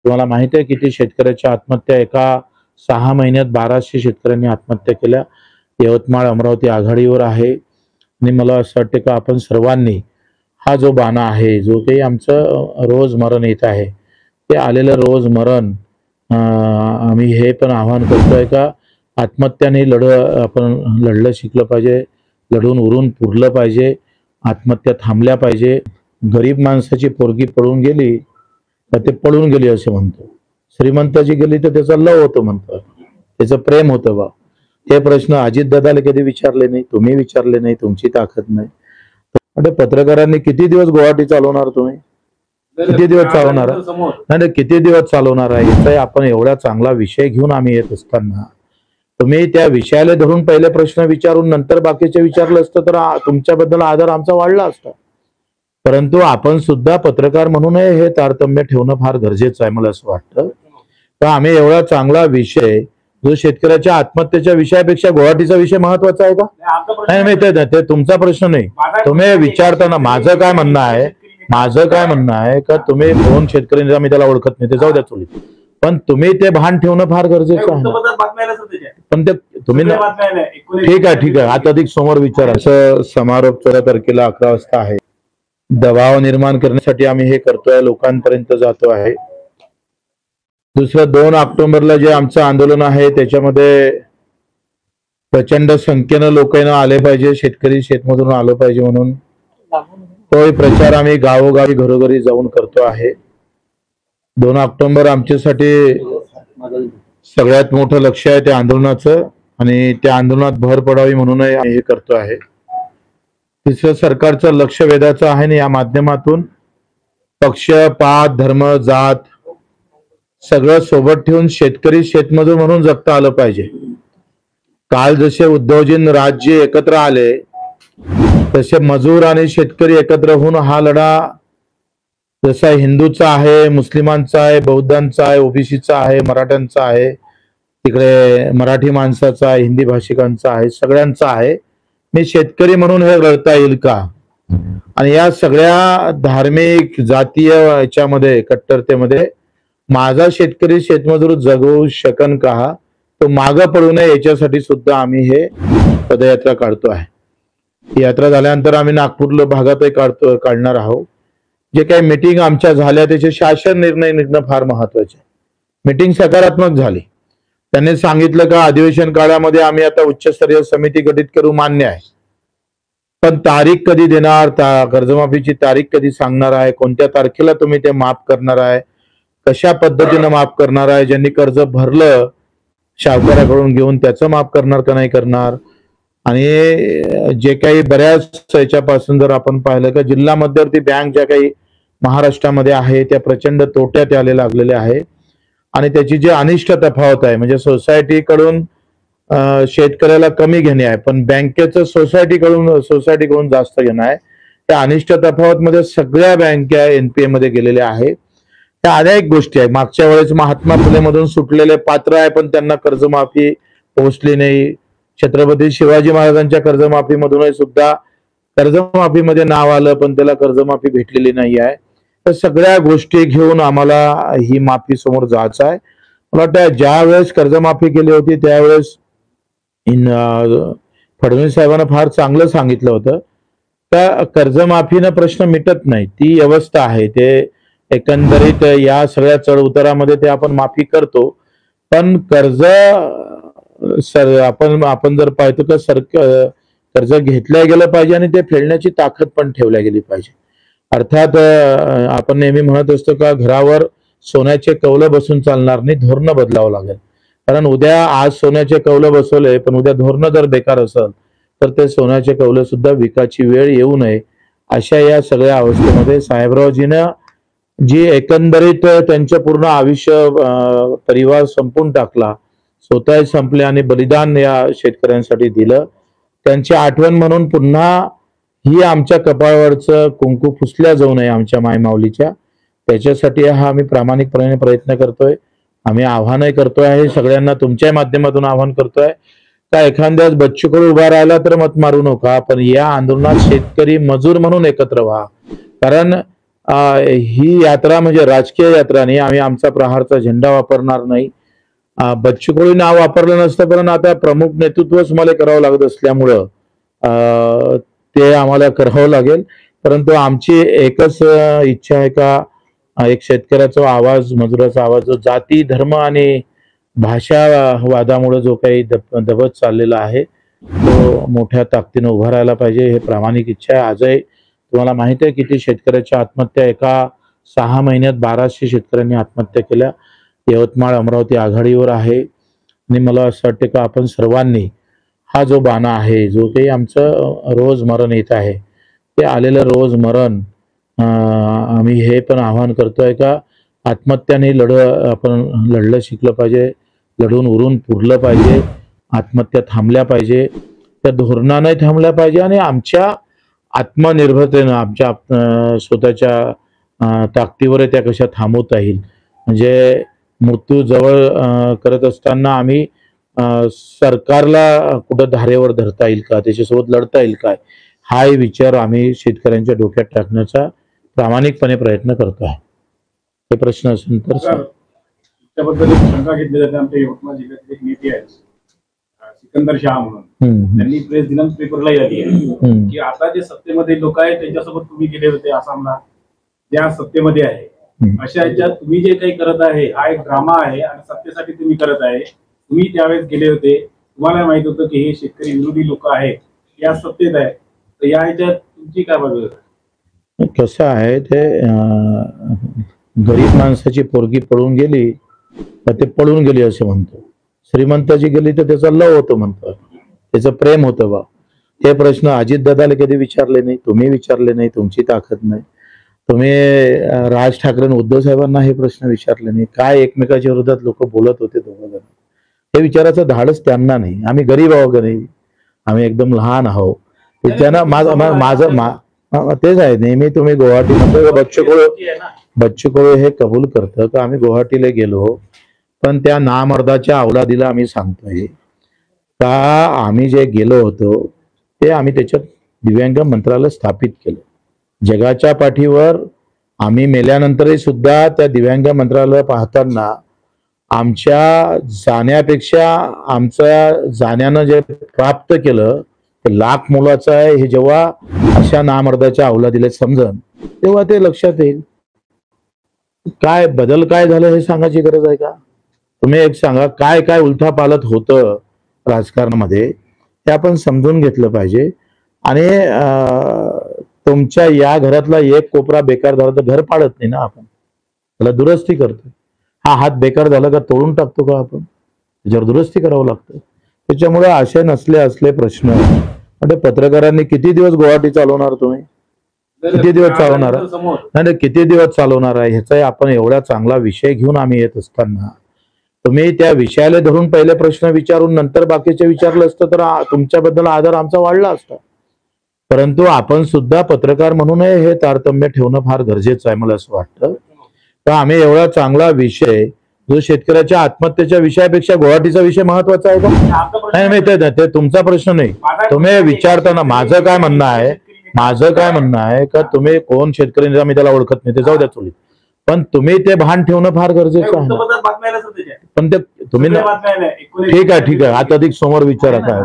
तुम्हाला माहिती आहे किती शेतकऱ्याच्या आत्महत्या एका 6 महिन्यात 1200 शेतकऱ्यांनी आत्महत्या केल्या. यवतमाळ अमरावती आघाडीवर आहे आणि मला असं वाटतं की आपण सर्वांनी हा जो बाणा आहे, जो काही आमचं रोज मरण येत आहे, ते आलेलं रोज मरण आम्ही हे पण आवाहन करतोय का आत्महत्याने आपण लढलं शिकलं पाहिजे, लढून उरून पुरलं पाहिजे, आत्महत्या थांबल्या पाहिजे. गरीब माणसाची पोरगी पळून गेली तर ते पळून गेली असं म्हणतो, श्रीमंताची गेली तर त्याचा लव होतं म्हणतात, त्याचं प्रेम होतं बा. हे प्रश्न अजितदादाला कधी विचारले नाही, तुम्ही विचारले नाही, तुमची ताकद नाही. म्हणजे पत्रकारांनी किती दिवस गुवाहाटी चालवणार, तुम्ही किती दिवस चालवणार, नाही किती दिवस चालवणार आहे याचा आपण एवढा चांगला विषय घेऊन आम्ही येत असताना तुम्ही त्या विषयाला धरून पहिले प्रश्न विचारून नंतर बाकीचे विचारलं असतं तर तुमच्याबद्दल आदर आमचा वाढला असता. परंतु आपण सुद्धा पत्रकार म्हणून हे तारतम्य ठेवणं फार गरजेचं आहे. मला असं वाटतं तर आम्ही एवढा चांगला विषय जो शेतकऱ्याच्या आत्महत्येच्या विषयापेक्षा गुवाहाटीचा विषय महत्वाचा आहे का? नाही, ते तुमचा प्रश्न नाही. तुम्ही विचारताना माझं काय म्हणणं आहे का तुम्ही कोण शेतकरी मी त्याला ओळखत नाही, ते जाऊ द्या चोरी, पण तुम्ही ते भान ठेवणं फार गरजेचं आहे. पण ते तुम्ही ठीक आहे आता अधिक समोर विचारा. असं समारोप 14 तारखेला 11 वाजता आहे. दबाव निर्माण करण्यासाठी आम्ही हे करतोय, लोकांपर्यंत जातो आहे. दुसरं 2 ऑक्टोबरला जे आमचं आंदोलन आहे त्याच्यामध्ये प्रचंड संख्येनं लोकांना आले पाहिजे, शेतकरी शेतमजूर आलं पाहिजे म्हणून तो प्रचार आम्ही गावोगावी घरोघरी जाऊन करतो आहे. 2 ऑक्टोबर आमच्यासाठी सगळ्यात मोठं लक्ष आहे त्या आंदोलनाचं आणि त्या आंदोलनात भर पडावी म्हणून आम्ही हे करतो आहे. तिसरं सरकारचं लक्ष वेधाचं आहे आणि या माध्यमातून पक्ष पात धर्म जात सगळं सोबत ठेवून शेतकरी शेतमजूर म्हणून जगता आलं पाहिजे. काल जसे उद्योजन राज्य एकत्र आले तसे मजूर आणि शेतकरी एकत्र होऊन हा लढा जसा हिंदूचा आहे, मुस्लिमांचा आहे, बौद्धांचा आहे, ओबीसीचा आहे, मराठ्यांचा आहे, तिकडे मराठी माणसाचा आहे, हिंदी भाषिकांचा आहे, सगळ्यांचा आहे. मी शेतकरी म्हणून हे लढता येईल का? आणि या सगळ्या धार्मिक जातीय याच्यामध्ये कट्टरतेमध्ये माझा शेतकरी शेतमजूर जगू शकन का, तो मागं पडू नये याच्यासाठी सुद्धा आम्ही हे पदयात्रा काढतो आहे. ही यात्रा झाल्यानंतर आम्ही नागपूर भागातही काढणार आहोत. जे काही मीटिंग आमच्या झाल्या त्याचे शासन निर्णय निघणं फार महत्वाचे. मीटिंग सकारात्मक झाली. त्यांनी सांगितलं का अधिवेशन काळामध्ये आम्ही आता उच्चस्तरीय समिती गठीत करू, मान्य आहे, पण तारीख कधी देणार, कर्जमाफीची तारीख कधी सांगणार आहे, कोणत्या तारखेला तुम्ही ते माफ करणार आहे, कशा पद्धतीनं माफ करणार आहे, ज्यांनी कर्ज भरलं सावकाराकडून घेऊन त्याचं माफ करणार का नाही करणार. आणि जे काही बऱ्याच याच्यापासून जर आपण पाहिलं का जिल्हा मध्यवर्ती बँक ज्या काही महाराष्ट्रामध्ये आहे त्या प्रचंड तोट्यात यायला लागलेले आहे आणि त्याची जी अनिष्ट तफावत आहे म्हणजे सोसायटीकडून शेतकऱ्याला कमी घेणे आहे पण बँकेचं सोसायटीकडून जास्त घेणं आहे. त्या अनिष्ट तफावत मध्ये सगळ्या बँका एनपीए मध्ये गेलेल्या आहेत. त्या अनेक गोष्टी आहे. मागच्या वेळेस महात्मा फुले मधून सुटलेले पात्र आहे पण त्यांना कर्जमाफी पोहोचली नाही. छत्रपती शिवाजी महाराजांच्या कर्जमाफीमधूनही सुद्धा कर्जमाफीमध्ये नाव आलं पण त्याला कर्जमाफी भेटलेली नाही आहे. तर सगळ्या गोष्टी घेऊन आम्हाला ही माफी समोर जायचं आहे. मला वाटतं ज्या वेळेस कर्जमाफी केली होती त्यावेळेस फडणवीस साहेबांना फार चांगलं सांगितलं होतं त्या कर्जमाफीनं प्रश्न मिटत नाही, ती व्यवस्था आहे. ते एकंदरीत या सगळ्या चढ उतारामध्ये ते आपण माफी करतो पण कर्ज आपण जर पाहतो का कर्ज घेतल्या गेलं पाहिजे आणि ते फेडण्याची ताकद पण ठेवल्या गेली पाहिजे. अर्थात आपण नेहमी म्हणत असतो का घरावर सोन्याचे कौलं बसून चालणार नाही, धोरणं बदलावं लागेल. कारण उद्या आज सोन्याचे कौलं बसवले पण उद्या धोरणं जर बेकार असेल तर ते सोन्याचे कौलं सुद्धा विकायची वेळ येऊ नये. अशा या सगळ्या अवस्थेमध्ये साहेबरावजीनं जी एकंदरीत त्यांचं पूर्ण आयुष्य परिवार संपून टाकला, स्वतः संपले आणि बलिदान या शेतकऱ्यांसाठी दिलं, त्यांची आठवण म्हणून पुन्हा ही आमच्या कपाळावरचं कुंकू पुसल्या जाऊ नये आमच्या मायमाऊलीच्या, त्याच्यासाठी हा आम्ही प्रामाणिकपणे प्रयत्न करतोय. आम्ही आव्हानही करतोय आहे सगळ्यांना, तुमच्या माध्यमातून आव्हान करतोय का एखाद्याच बच्चूकडे उभा राहिला तर मत मारू नका, पण या आंदोलनात शेतकरी मजूर म्हणून एकत्र व्हा. कारण ही यात्रा म्हणजे राजकीय यात्रा नाही. आम्ही आमचा प्रहारचा झेंडा वापरणार नाही. बच्चू कडू नाव वापरलं नसतं, पण आता प्रमुख नेतृत्वच मला करावं लागत असल्यामुळं ते आम्हाला करावं लागेल. परंतु आमची एकच इच्छा आहे का एक शेतकऱ्याचा आवाज, मजुराचा आवाज जो जाती, धर्म आणि भाषा वादामुळे जो काही दबत चाललेला आहे तो मोठ्या ताकदीने उभा राहायला पाहिजे. हे प्रामाणिक इच्छा आहे. आजही तुम्हाला माहिती आहे किती शेतकऱ्याच्या आत्महत्या, एका 6 महिन्यात 1200 शेतकऱ्यांनी आत्महत्या केल्या. यवतमाळ अमरावती आघाडीवर आहे. आणि मला असं वाटतं का आपण सर्वांनी हा जो बाणा आहे, जो काही आमचं रोज मरण येत आहे, ते आलेलं रोज मरण आम्ही हे पण आवाहन करतोय का आत्महत्याने आपण लढलं शिकलं पाहिजे, लढून उरून पुरलं पाहिजे, आत्महत्या थांबल्या पाहिजे, त्या धोरणाने थांबल्या पाहिजे आणि आमच्या आत्मनिर्भरतेनं, आमच्या स्वतःच्या ताकदीवर त्या कशा थांबवता येईल. म्हणजे मृत्यू जवळ करत असताना आम्ही सरकारला कुठं धारेवर धरता येईल का, त्याच्यासोबत लढता येईल काय, हाही विचार आम्ही शेतकऱ्यांच्या डोक्यात टाकण्याचा प्रामाणिकपणे प्रयत्न करतो आहे. हे प्रश्न असेल तर त्याबद्दल एक शंका घेतली जाते. आमच्या यवतमाळ जिल्ह्यातील एक नेते आहेत सिकंदर शाह म्हणून, त्यांनी प्रेस दिनांक पेपरला आली आहे की आता जे सत्तेमध्ये लोक आहेत त्यांच्यासोबत तुम्ही गेले होते आसामला, ज्या सत्तेमध्ये आहे, अशा याच्यात तुम्ही जे काही करत आहे हा एक ड्रामा आहे आणि सत्तेसाठी तुम्ही करत आहे. तुम्ही त्यावेळेस गेले होते, तुम्हाला माहित होतं की हे शेतकरी विरोधी लोक आहेत, या सत्तेत आहे, तर या ह्याच्यात तुमची काय बाजू आहे? कसं आहे ते गरीब माणसाची पोरगी पळून गेली तर ते पळून गेली असं म्हणतो. श्रीमंताची गेली तर त्याचा लव होतं म्हणतो, त्याचं प्रेम होतं बा. हे प्रश्न अजितदादाला कधी विचारले नाही, तुम्ही विचारले नाही, तुमची ताकद नाही. तुम्ही राज ठाकरे आणि उद्धव साहेबांना हे प्रश्न विचारले नाही. काय एकमेकाच्या विरोधात लोक बोलत होते दोघं जण, हे विचाराचं धाडच त्यांना नाही. आम्ही गरीब आहोत का नाही, आम्ही एकदम लहान आहोत. त्यांना माझं तेच आहे. नेहमी तुम्ही गुवाहाटीमध्ये बच्चू कडू हे कबूल करतं का आम्ही गुवाहाटीला गेलो, पण त्या नामर्दाच्या अवलादीला आम्ही सांगतोय का आम्ही जे गेलो होतो ते आम्ही त्याच्यात दिव्यांग मंत्रालय स्थापित केलं. जगाच्या पाठीवर आम्ही मेल्यानंतरही सुद्धा त्या दिव्यांग मंत्रालय पाहताना आमच्या जाण्यापेक्षा आमच्या जाण्यानं जे प्राप्त केलं ते लाख मोलाचं आहे. हे जेव्हा अशा नामर्दाच्या अवलादीला समजन तेव्हा ते लक्षात येईल. काय बदल काय झालं हे सांगायची गरज आहे का? तुम्ही एक सांगा काय काय उलथापालथ होतं राजकारणामध्ये, ते आपण समजून घेतलं पाहिजे. आणि तुमच्या या घरातला एक कोपरा बेकार झाला तर घर पाडत नाही ना आपण, त्याला दुरुस्ती करतो. हा हात बेकार झाला का तोडून टाकतो का आपण, त्याच्यावर दुरुस्ती करावं लागतं. त्याच्यामुळे असे नसले असले प्रश्न म्हणजे पत्रकारांनी किती दिवस गुवाहाटी चालवणार, तुम्ही किती दिवस चालवणार, नाही किती दिवस चालवणार आहे ह्याचा आपण एवढा चांगला विषय घेऊन आम्ही येत असताना तुम्ही त्या विषयाला धरून पहिले प्रश्न विचारून नंतर बाकीचे विचारलं असतं तर तुमच्याबद्दल आदर आमचा वाढला असता. परंतु आपण सुद्धा पत्रकार म्हणून हे तारतम्य ठेवणं फार गरजेचं आहे मला असं वाटतं. तर आम्ही एवढा चांगला विषय जो शेतकऱ्याच्या आत्महत्येच्या विषयापेक्षा गुवाहाटीचा विषय महत्वाचा आहे का? नाही ते तुमचा प्रश्न नाही. तुम्ही विचारताना माझं काय म्हणणं आहे का तुम्ही कोण शेतकरी मी त्याला ओळखत नाही, ते जाऊ द्या चुलीत, पण तुम्ही ते भान ठेवणं फार गरजेचं आहे. पण ते तुम्ही ठीक आहे आता अधिक समोर विचारा काय